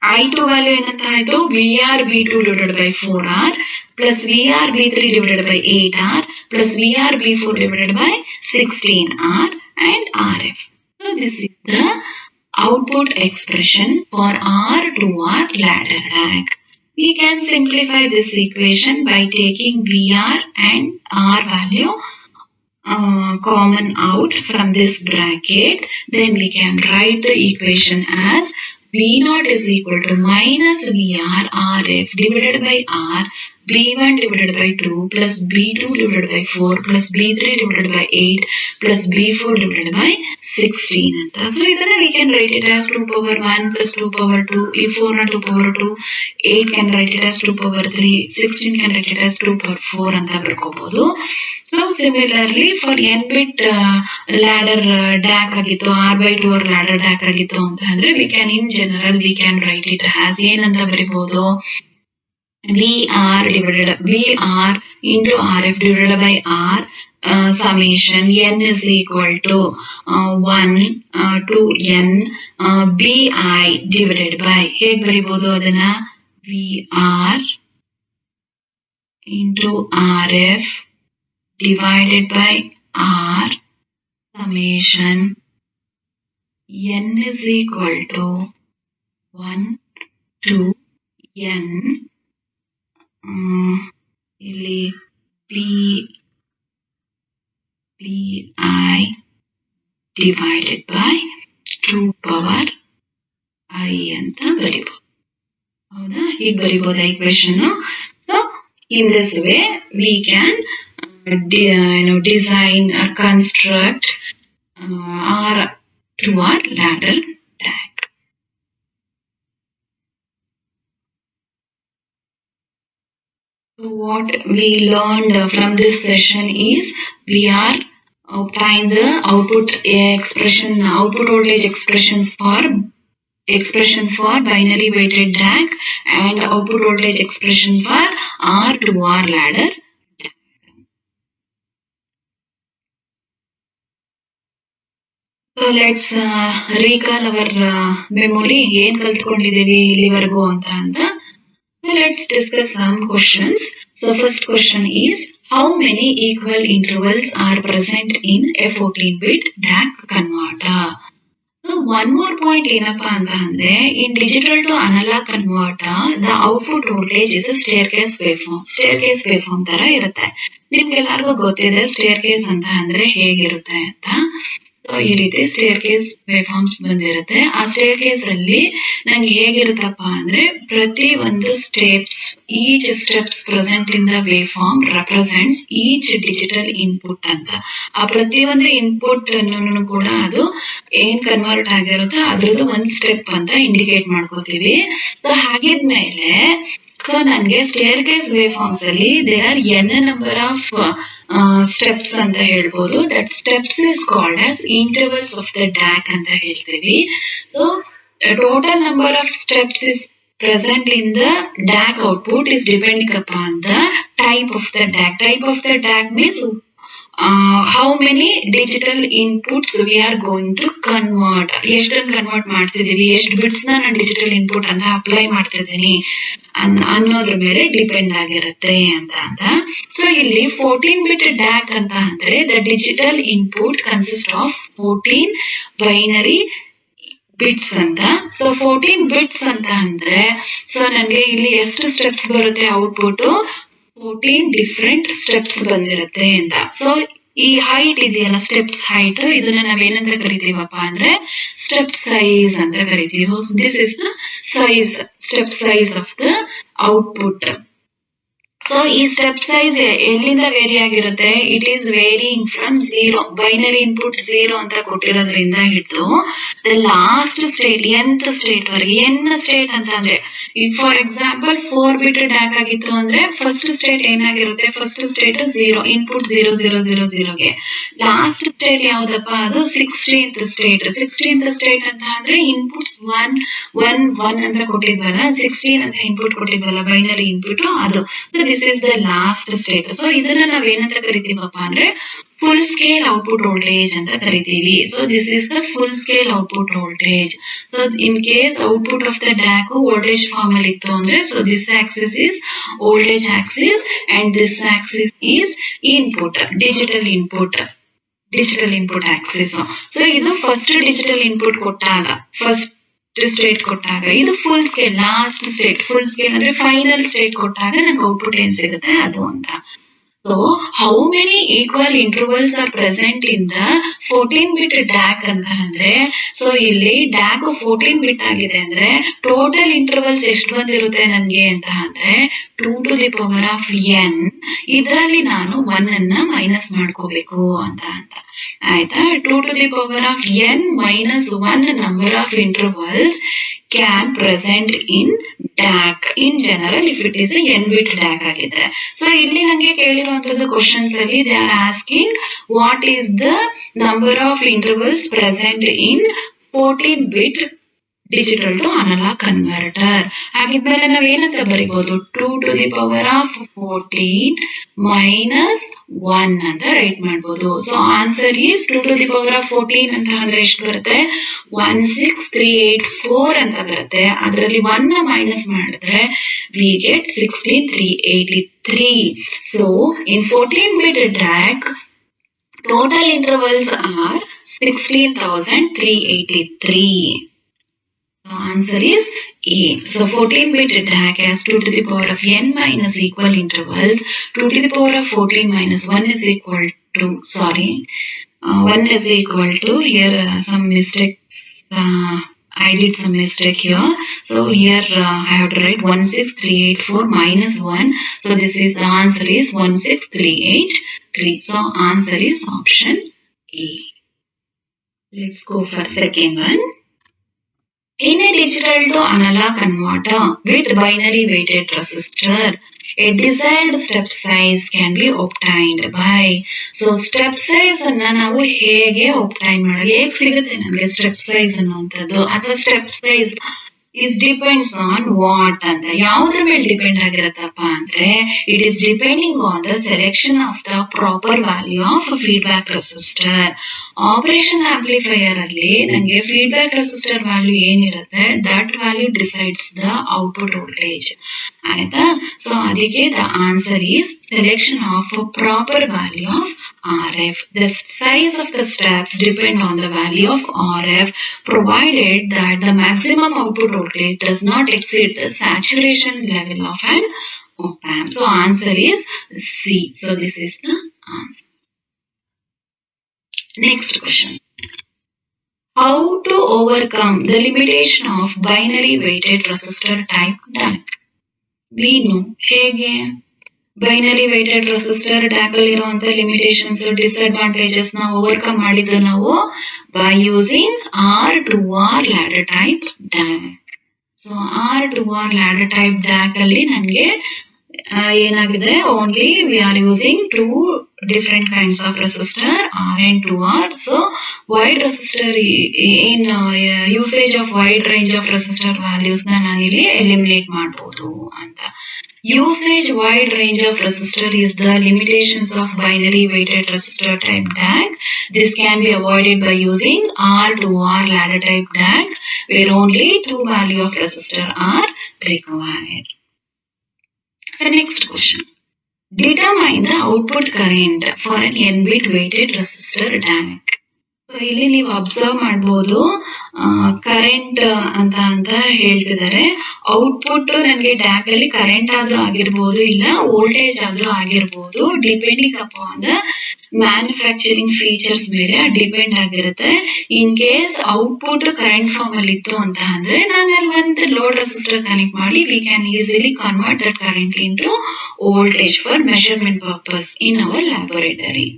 I2 value ಏನಂತ ಆಯ್ತು VR B2 divided by 4R plus VR B3 divided by 8R plus VR B4 divided by 16R and RF. So this is the output expression for R2R ladder DAC. We can simplify this equation by taking VR and R value common out from this bracket. Then we can write the equation as V0 is equal to minus VR RF divided by R, B1 divided by 2 plus B2 divided by 4 plus B3 divided by 8 plus B4 divided by 16 ಅಂತ. So ಇದನ್ನ we can write it as 2 power 1 plus 2 power 2, ಈ 4 ನ 2 power 2, 8 can write it as 2 power 3, 16 can write it as 2 power 4 ಅಂತ ಬರ್ಕೋಬಹುದು. So similarly for n bit ladder DAC ಆಗಿತ್ತು, R by 2 or ladder DAC ಆಗಿತ್ತು ಅಂತ ಅಂದ್ರೆ we can in general we can write it as ಏನಂತ ಬರಿಬಹುದು VR into RF divided by R summation n is equal to 1 to n BI divided by, ಹೇಗೆ ಬರಿಬಹುದು ಅದನ್ನ VR into RF divided by R summation n is equal to 1 to n ಇಲ್ಲಿ BI divided by 2 power I ಅಂತ ಬರಿಬಹುದು. ಹೌದಾ, ಹೀಗೆ ಬರಿಬಹುದು equation. So in this way we can design or construct R2R ladder DAC. So what we learned from this session is we are applying the output voltage expression for binary weighted DAC and output voltage expression for R2R ladder. So let's recall our memory, ಏನ್ ಕಲ್ತ್ಕೊಂಡಿದ್ದೀವಿ ಇಲ್ಲಿವರೆಗೂ ಅಂತ. So let's discuss some questions. So first question is, how many equal intervals are present in a 14-bit DAC converter? So one more point ಏನಪ್ಪಾ ಅಂತ ಅಂದ್ರೆ, in digital to analog converter the output voltage is a staircase waveform ತರ ಇರುತ್ತೆ. ನಿಮ್ಗೆಲ್ಲರಿಗೂ ಗೊತ್ತಿದೆ staircase ಅಂತ ಅಂದ್ರೆ ಹೇಗಿರುತ್ತೆ ಅಂತ. ಈ ರೀತಿ ಸ್ಟೇರ್ಕೇಸ್ ವೇವ್ಫಾರ್ಮ್ಸ್ ಬಂದಿರುತ್ತೆ. ಆ ಸ್ಟೇರ್ಕೇಸ್ ಅಲ್ಲಿ ನಂಗೆ ಹೇಗಿರುತ್ತಪ್ಪ ಅಂದ್ರೆ, ಪ್ರತಿ ಒಂದು each steps present in the waveform represents each digital input ಅಂತ. ಆ ಪ್ರತಿ ಒಂದು ಇನ್ಪುಟ್ ಅನ್ನು ಕೂಡ ಅದು ಏನ್ ಕನ್ವರ್ಟ್ ಆಗಿರುತ್ತೋ ಅದ್ರದ್ದು ಒಂದ್ ಸ್ಟೆಪ್ ಅಂತ ಇಂಡಿಕೇಟ್ ಮಾಡ್ಕೋತೀವಿ. ಸೊ ಹಾಗಿದ್ಮೇಲೆ ಸೊ ನನಗೆ ಸ್ಟೇರ್ಕೇಸ್ ವೇವ್ಫಾರ್ಮ್ಸ್ ಅಲ್ಲಿ there are n number of steps ಅಂತ ಹೇಳ್ಬೋದು. That steps is called as intervals of the DAC ಅಂತ ಹೇಳ್ತೀವಿ. So total number of steps is present in the DAC output is depending upon the type of the DAC. Type of the DAC means how many digital inputs we are going to convert. ಎಷ್ಟನ್ನು convert ಮಾಡ್ತಿದೀವಿ, ಎಷ್ಟು bits ನಾನು digital input ಅಂತ apply ಮಾಡ್ತಿದ್ದೀನಿ ಅನ್ನೋದ್ರ ಮೇಲೆ depend ಆಗಿರುತ್ತೆ ಅಂತ. ಸೊ ಇಲ್ಲಿ 14-bit DAC ಅಂತ ಅಂದ್ರೆ the digital input consist of 14 binary bits ಅಂತ. ಸೊ 14 ಬಿಟ್ಸ್ ಅಂತ ಅಂದ್ರೆ ಸೊ ನನಗೆ ಇಲ್ಲಿ ಎಷ್ಟು ಸ್ಟೆಪ್ಸ್ ಬರುತ್ತೆ ಔಟ್ಪುಟ್, 14 ಡಿಫ್ರೆಂಟ್ ಸ್ಟೆಪ್ಸ್ ಬಂದಿರುತ್ತೆ ಅಂತ. ಸೊ ಈ ಹೈಟ್ ಇದೆಯಲ್ಲ ಸ್ಟೆಪ್ಸ್ ಹೈಟ್, ಇದನ್ನ ನಾವೇನಂತ ಕರಿತೀವಪ್ಪ ಅಂದ್ರೆ ಸ್ಟೆಪ್ ಸೈಜ್ ಅಂತ ಕರಿತೀವಿ. This is the size, step size of the output. So ಈ ಸ್ಟೆಪ್ ಸೈಜ್ ಎಲ್ಲಿಂದ ವೇರಿ ಆಗಿರುತ್ತೆ, it is varying from 0 binary input 0 ಅಂತ ಕೊಟ್ಟಿರೋದ್ರಿಂದ ಹಿಡಿದು the last state nth state ವರೆಗೆ. n ಸ್ಟೇಟ್ ಅಂತ ಅಂದ್ರೆ ಈಗ ಫಾರ್ ಎಕ್ಸಾಂಪಲ್ 4 ಬಿಟ್ ಡ್ಯಾಕ್ ಆಗಿತ್ತು ಅಂದ್ರೆ ಫಸ್ಟ್ ಸ್ಟೇಟ್ ಏನಾಗಿರುತ್ತೆ, ಫಸ್ಟ್ ಸ್ಟೇಟ್ 0 ಇನ್ಪುಟ್ 0 0 0 0 ಗೆ. ಲಾಸ್ಟ್ ಸ್ಟೇಟ್ ಯಾವ್ದಪ್ಪ, ಅದು 16th ಸ್ಟೇಟ್. 16th ಸ್ಟೇಟ್ ಅಂತ ಅಂದ್ರೆ ಇನ್ಪುಟ್ಸ್ 1 1 1 ಅಂತ ಕೊಟ್ಟಿದ್ವಲ್ಲ, 16 ಅಂತ ಇನ್ಪುಟ್ ಕೊಟ್ಟಿದ್ವಲ್ಲ ಬೈನರಿ ಇನ್ಪುಟ್, ಅದು. So this is the last state. So ಇದನ್ನ ನಾವ್ ಏನಂತ ಕರಿತೀವಪ್ಪ ಅಂದ್ರೆ ಫುಲ್ ಸ್ಕೇಲ್ ಔಟ್ಪುಟ್ ವೋಲ್ಟೇಜ್ ಅಂತ ಕರಿತೀವಿ. So this is the full scale output voltage. So in case output of the DAC voltage form ಅಲ್ಲಿ ಇತ್ತು ಅಂದ್ರೆ, so this axis is voltage axis and this axis is input, digital input axis. So ಇದು first digital input ಕೊಟ್ಟಾಗ, first state ಕೊಟ್ಟಾಗ. ಇದು full scale last state. Full scale ಅಂದ್ರೆ final state ಕೊಟ್ಟಾಗ ನಂಗೆ ಔಟ್ಪುಟ್ ಏನ್ ಸಿಗುತ್ತೆ ಅದು ಅಂತ. So how many equal intervals are present in the 14-bit ಡ್ಯಾಕ್ ಅಂತ ಅಂದ್ರೆ, ಸೊ ಇಲ್ಲಿ ಡ್ಯಾಕ್ 14 ಬಿಟ್ ಆಗಿದೆ ಅಂದ್ರೆ ಟೋಟಲ್ ಇಂಟರ್ವಲ್ಸ್ ಎಷ್ಟು ಬಂದಿರುತ್ತೆ ನನ್ಗೆ ಅಂತ ಅಂದ್ರೆ 2 to the power of n. ಇದರಲ್ಲಿ ನಾನು 1 ಅನ್ನ ಮೈನಸ್ ಮಾಡ್ಕೋಬೇಕು ಅಂತ ಆಯ್ತಾ. 2 to the power of n minus 1 number of intervals can present in DAC in general if it is a n-bit DAC ಆಗಿದ್ರೆ. ಸೊ ಇಲ್ಲಿ ನಂಗೆ ಕೇಳಿರುವಂತದ್ದು ಕ್ವಶನ್ಸ್ ಅಲ್ಲಿ they are asking what is the number of intervals present in 14-bit digital to analog converter. ಹಾಗಿದ್ಮೇಲೆ ನಾವ್ ಏನಂತ ಬರಿಬಹುದು, 2 to the power of 14 minus 1 ಅಂತ right ಮಾಡ್ಬೋದು. So answer is 2 to the power of 14 ಅಂತ ಅಂದ್ರೆ ಎಷ್ಟು ಬರುತ್ತೆ, 16384 ಅಂತ ಬರುತ್ತೆ. ಅದರಲ್ಲಿ 1 ಮೈನಸ್ ಮಾಡಿದ್ರೆ we get 16383. So in 14-bit DAC total intervals are 16383. So answer is A. So 14-bit DAC has 2 to the power of n minus equal intervals. 2 to the power of 14 minus 1 is equal to, 1 is equal to, here some mistakes, I did some mistake here. So here I have to write 16384 minus 1. So this is, the answer is 16383. So answer is option A. Let's go for second one. In a digital to analog converter with binary weighted resistor, a desired step size can be obtained by. So step size ಅನ್ನ ನಾವು ಹೇಗೆ obtain ಮಾಡೋದು, ಹೇಗೆ ಸಿಗುತ್ತೆ ನಮಗೆ step size ಅನ್ನುವಂಥದ್ದು, ಅಥವಾ step size is depends on what ಅಂತ ಯಾವುದ್ರ ಮೇಲೆ ಡಿಪೆಂಡ್ ಆಗಿರತ್ತಪ್ಪ ಅಂದ್ರೆ, it is depending on the selection of the proper value of feedback resistor. Operation amplifier ಅಲ್ಲಿ ನಂಗೆ ಫೀಡ್ಬ್ಯಾಕ್ ರೆಸಿಸ್ಟರ್ ವ್ಯಾಲ್ಯೂ ಏನಿರುತ್ತೆ, that value decides the output voltage ಆಯ್ತಾ. So ಅದಕ್ಕೆ the answer is selection of proper value of RF. The size of the steps depend on the value of RF provided that the maximum output voltage does not exceed the saturation level of an op-amp. So answer is C. So this is the answer. Next question. How to overcome the limitation of binary weighted resistor type DAC? We know ಹೇಗೆ binary weighted resistor ಡ್ಯಾಕ್ ಅಲ್ಲಿ ಇರುವಂತ limitations, disadvantages ನ overcome ಮಾಡಿದ್ದು ನಾವು by using R2R ladder type DAC. So R2R ladder type DAC ಅಲ್ಲಿ ನನಗೆ ಏನಾಗಿದೆ, only we are using 2 different kinds of resistor, R and 2R. So wide resistor in usage of wide range of resistor values na ನಾನಿಲ್ಲಿ eliminate ಮಾಡಬಹುದು ಅಂತ. Usage wide range of resistor is the limitations of binary weighted resistor type DAC. This can be avoided by using R2R ladder type DAC, where only 2 value of resistor are required. So next question. Determine the output current for an n-bit weighted resistor DAC. ಇಲ್ಲಿ ನೀವು observe ಮಾಡಬಹುದು current ಅಂತ ಹೇಳ್ತಿದ್ದಾರೆ. Output ನನಗೆ ಡ್ಯಾಕ್ ಅಲ್ಲಿ current ಆದ್ರೂ ಆಗಿರ್ಬೋದು ಇಲ್ಲ ವೋಲ್ಟೇಜ್ ಆದ್ರೂ ಆಗಿರ್ಬೋದು, depending upon the manufacturing features ಮೇಲೆ ಡಿಪೆಂಡ್ ಆಗಿರುತ್ತೆ. In case output current form ಅಲ್ಲಿ ಇತ್ತು ಅಂತ ಅಂದ್ರೆ ನಾನು ಅಲ್ಲಿ ಒಂದು ಲೋಡ್ ರೆಸಿಸ್ಟರ್ ಕನೆಕ್ಟ್ ಮಾಡಿ we can easily convert that current into voltage for measurement purpose in our laboratory.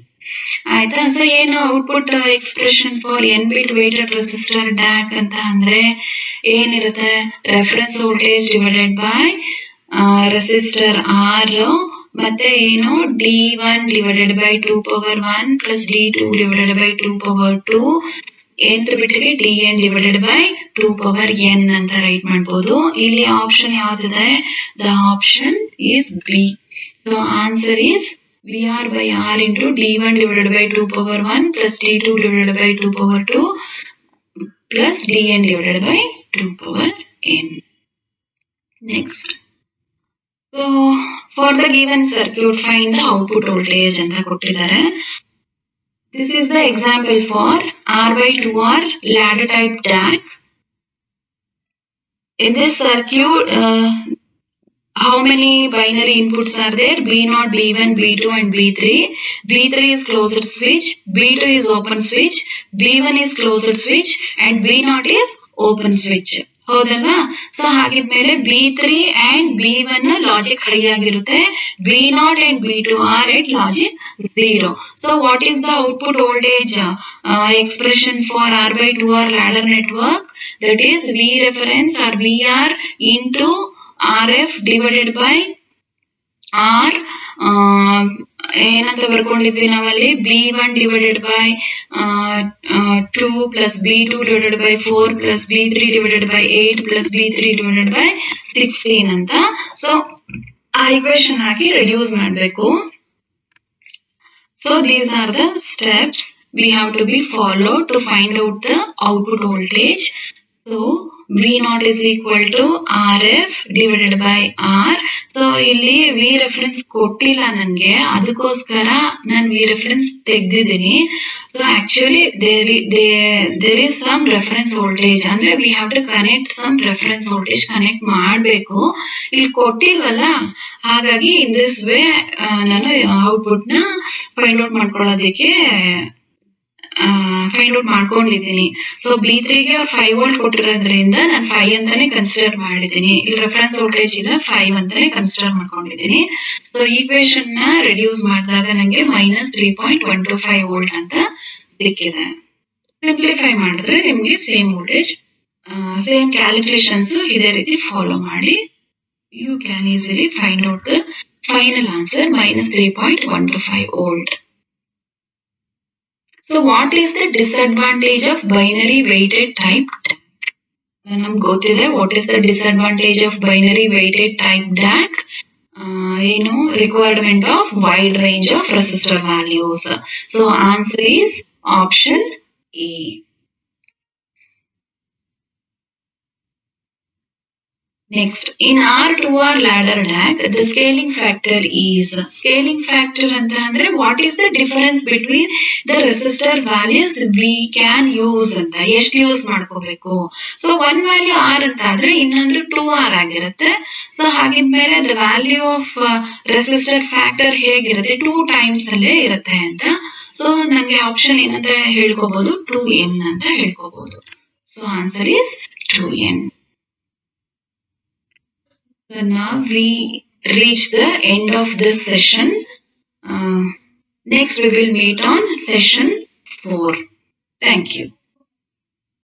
ಆಯ್ತಾ? ಸೊ ಏನು output expression for N bit weighted resistor DAC ಅಂತ ಅಂದ್ರೆ ಏನಿರುತ್ತೆ? Reference voltage divided by resistor R ಮತ್ತೆ ಏನು D1 divided by 2 power 1 plus D2 divided by 2 power 2 nth ಬಿಟ್ಗೆ Dn divided by 2 power n ಅಂತ write ಮಾಡಬಹುದು. ಇಲ್ಲಿ ಆಪ್ಷನ್ ಯಾವ್ದಿದೆ? The option is B. So answer is VR by R into D1 divided by 2 power 1 plus D2 divided by 2 power 2 plus Dn divided by 2 power n. Next. So, for the given circuit, find the output voltage and the kottidare. This is the example for R by 2R ladder type DAC. In this circuit, how many binary inputs are there? B0, B1, B2 and B3. B3 is closed switch, B2 is open switch, B1 is closed switch and B0 is open switch. ಹೌದಲ್ವಾ? So ಹಾಗಿದ್ಮೇಲೆ B3 and B1 logic high ಆಗಿರುತ್ತೆ, B0 and B2 are at logic 0. So what is the output voltage expression for R by 2R ladder network? That is V reference or VR into RF divided by R ಏನಂತ ಬರ್ಕೊಂಡಿದ್ವಿ ನಾವಲ್ಲಿ B1 divided by 2 plus B2 divided by 4 plus B3 divided by 8 plus B3 divided by 16 ಅಂತ. So ಆ equation ಹಾಕಿ reduce ಮಾಡಬೇಕು. So these are the steps we have to be followed to find out the output voltage. So V0 is equal to RF divided by R. So ಇಲ್ಲಿ V reference ಕೊಟ್ಟಿಲ್ಲ ನನಗೆ, ಅದಕ್ಕೋಸ್ಕರ ನಾನು V reference ತೆಗ್ದಿದ್ದೀನಿ. So actually there is some reference voltage, ಅಂದ್ರೆ we have to connect some reference voltage connect ಮಾಡಬೇಕು. ಇಲ್ಲಿ ಕೊಟ್ಟಿಲ್ವಲ್ಲ, ಹಾಗಾಗಿ in this way ನಾನು ಔಟ್ಪುಟ್ ನ ಫೈಂಡ್ ಔಟ್ ಮಾಡ್ಕೊಳ್ಳೋದಕ್ಕೆ ಫೈಂಡ್ ಔಟ್ ಮಾಡ್ಕೊಂಡಿದ್ದೀನಿ. ಸೊ B3ಗೆ 5 ವೋಲ್ಟ್ ಕೊಟ್ಟಿರೋದ್ರಿಂದ ನಾನು 5 ಅಂತಾನೆ ಕನ್ಸಿಡರ್ ಮಾಡಿದ್ದೀನಿ. ಇಲ್ಲಿ ರೆಫರೆನ್ಸ್ ವೋಲ್ಟೇಜ್ ಇಲ್ಲ, 5 ಅಂತಾನೆ ಕನ್ಸಿಡರ್ ಮಾಡ್ಕೊಂಡಿದ್ದೀನಿ. ಸೊ ಈಕ್ವೇಶನ್ ನ ರೆಡ್ಯೂಸ್ ಮಾಡಿದಾಗ ನನಗೆ -3.125 ವೋಲ್ಟ್ ಅಂತ ಸಿಕ್ಕಿದೆ. ಸಿಂಪ್ಲಿಫೈ ಮಾಡಿದ್ರೆ ನಿಮ್ಗೆ ಸೇಮ್ ವೋಲ್ಟೇಜ್ ಸೇಮ್ ಕ್ಯಾಲ್ಕುಲೇಷನ್ಸ್ ಇದೇ ರೀತಿ ಫಾಲೋ ಮಾಡಿ you can easily find out the final answer -3.125 volt. So what is the disadvantage of binary weighted type DAC? ನಮ್ಗೆ ಗೊತ್ತಿದೆ what is the disadvantage of binary weighted type DAC. ಏನು requirement of wide range of resistor values. So answer is option A. Next, in R2R ladder DAC, the scaling factor is, scaling factor ಅಂತ ಅಂದ್ರೆ what is the difference between the resistor values we can use ಅಂತ, ಎಷ್ಟು use ಮಾಡ್ಕೋಬೇಕು. So one value R ಅಂತ ಆದ್ರೆ ಇನ್ನೊಂದು 2R ಆಗಿರುತ್ತೆ. So ಹಾಗಿದ್ಮೇಲೆ the value of resistor factor ಹೇಗಿರುತ್ತೆ, 2 times ಅಲ್ಲೇ ಇರುತ್ತೆ ಅಂತ. ಸೊ ನನಗೆ ಆಪ್ಷನ್ ಏನಂತ ಹೇಳ್ಕೋಬಹುದು, 2n ಅಂತ ಹೇಳ್ಕೋಬಹುದು. So answer is 2n. So now we reach the end of this session. Next we will meet on session 4. Thank you.